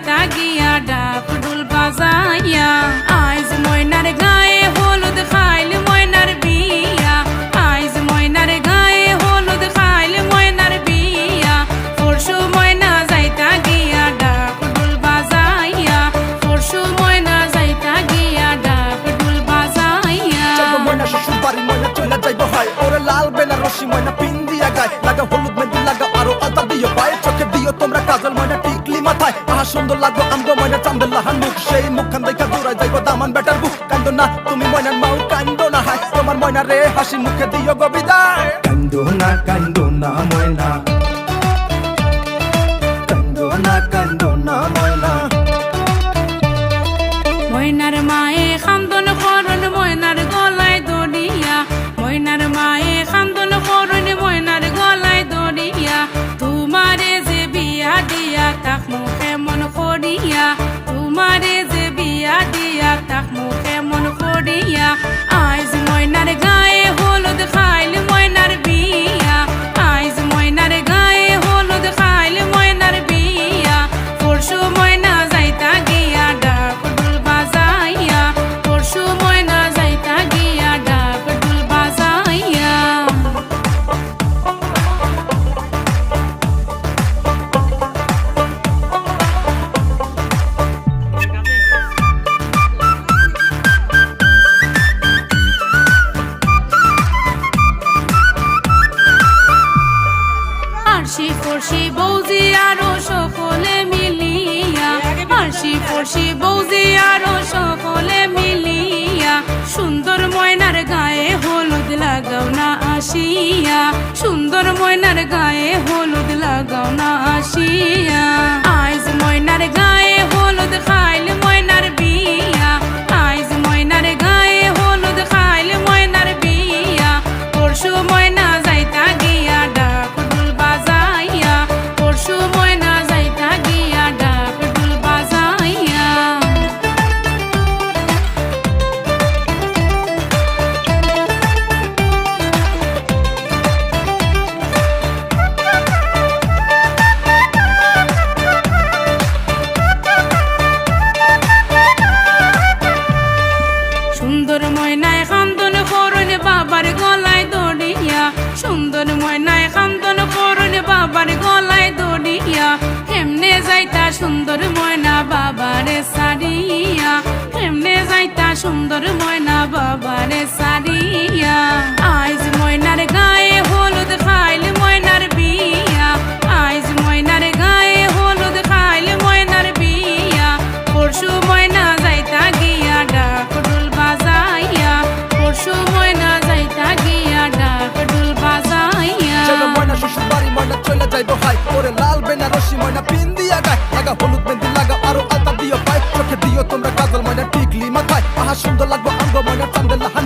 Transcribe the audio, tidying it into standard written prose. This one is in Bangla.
যাইতা গিয়া ডাক ডুল বাজাইয়া আইজ ময়নার গায়ে হলুদ খাইল ময়নার বিয়া আইজ ময়নার গায়ে হলুদ খাইল ময়নার বিয়া পরশু ময়না যাইতা গিয়া ডাক ডুল বাজাইয়া পরশু ময়না যাইতা গিয়া ডাক ডুল বাজাইয়া ময়না শ্বশুর বাড়ি ময়না চলে যাইব হয় ওরে লাল বেনারসি ময়না পিন দিয়া গায় লাগা হলুদ মেহেন্দি লাগা আরো আলতা দিও পায়ে চোখে দিও তোমরা কাজল ময়না টিকলি মাথায় আহা সুন্দর লাগবো আমগো ময়না চান্দের লাহান মুখ সেই মুখখান দেখা দূরাই যাইব দামান বেটার বুক কান্দো না তুমি ময়নার মাও কান্দো না হায় তোমার ময়না রে হাসি মুখে দিও গো বিদায় কান্দো না ময়না কান্দো না ময়না ময়নার মায়ে খান্দন করন ময়নার গলায় দড়িয়া ময়নার মায়ে খান্দন করন ময়নার গলায় দড়িয়া তোমারে যে বিয়া দিয়া তাক মুখে মন করিয়া তোমারে যে বিয়া দিয়া তাক মুখে মন করিয়া আইজ ময়নার গায়ে হলুদ খাইল ময়নার বিয়া আইজ ময়নার গায়ে হলুদ খাইল ময়নার বিয়া পরশু ময়না যাইতা গিয়া ডাক ডুল বাজাইয়া পরশু ময়না যাইতা গিয়া ডাক ডুল বাজাইয়া আরশি ফরশি বৌজি আরো সকলে মিলিয়া আরশি ফরশি বৌজি আরো সকলে মিলিয়া সুন্দর ময়নার গায়ে হলুদ লাগাও না আসিয়া সুন্দর ময়নার গায়ে হলুদ লাগাও না আসিয়া আইজ ময়নার গায়ে হলুদ খাইল ময়নার বিয়া আইজ ময়নার গায়ে হলুদ খাইল ময়নার বিয়া পরশু ময়না যাইতা গিয়া ডাক ডুল বাজাইয়া পরশু ময়না যাইতা গিয়া ডাক ডুল বাজাইয়া সুন্দর ময়নায় খান্দন করুন বাবার গলায় দড়িয়া সুন্দর ময়নায় খান্দন করুন বাবার গলায় দড়িয়া কেমনে যাইতা সুন্দর ময়না বাবারে সারিয়া কেমনে যাইতা সুন্দর ময়না বাবারে সারিয়া আইজ ময়নার গায়ে হলুদ খাইল ময়নার বিয়া আইজ ময়নার গায়ে হলুদ খাইল ময়নার বিয়া পরশু ময়না যাইতা গিয়া ডাক ডুল বাজাইয়া পরশু ময়না যাইতা গিয়া ডাক ডুল বাজাইয়া ময়না শ্বশুর বাড়ি ময়না চলে যাইব হয় ওরে লাল বেনারসি ময়না পিন দিয়া গায় লাগা হলুদ মেহেন্দি লাগা আরো আলতা দিও পায়ে চোখে দিও তোমরা কাজল ময়না টিকলি মাথায় আহা সুন্দর লাগবো আমগো ময়না চান্দের লাহান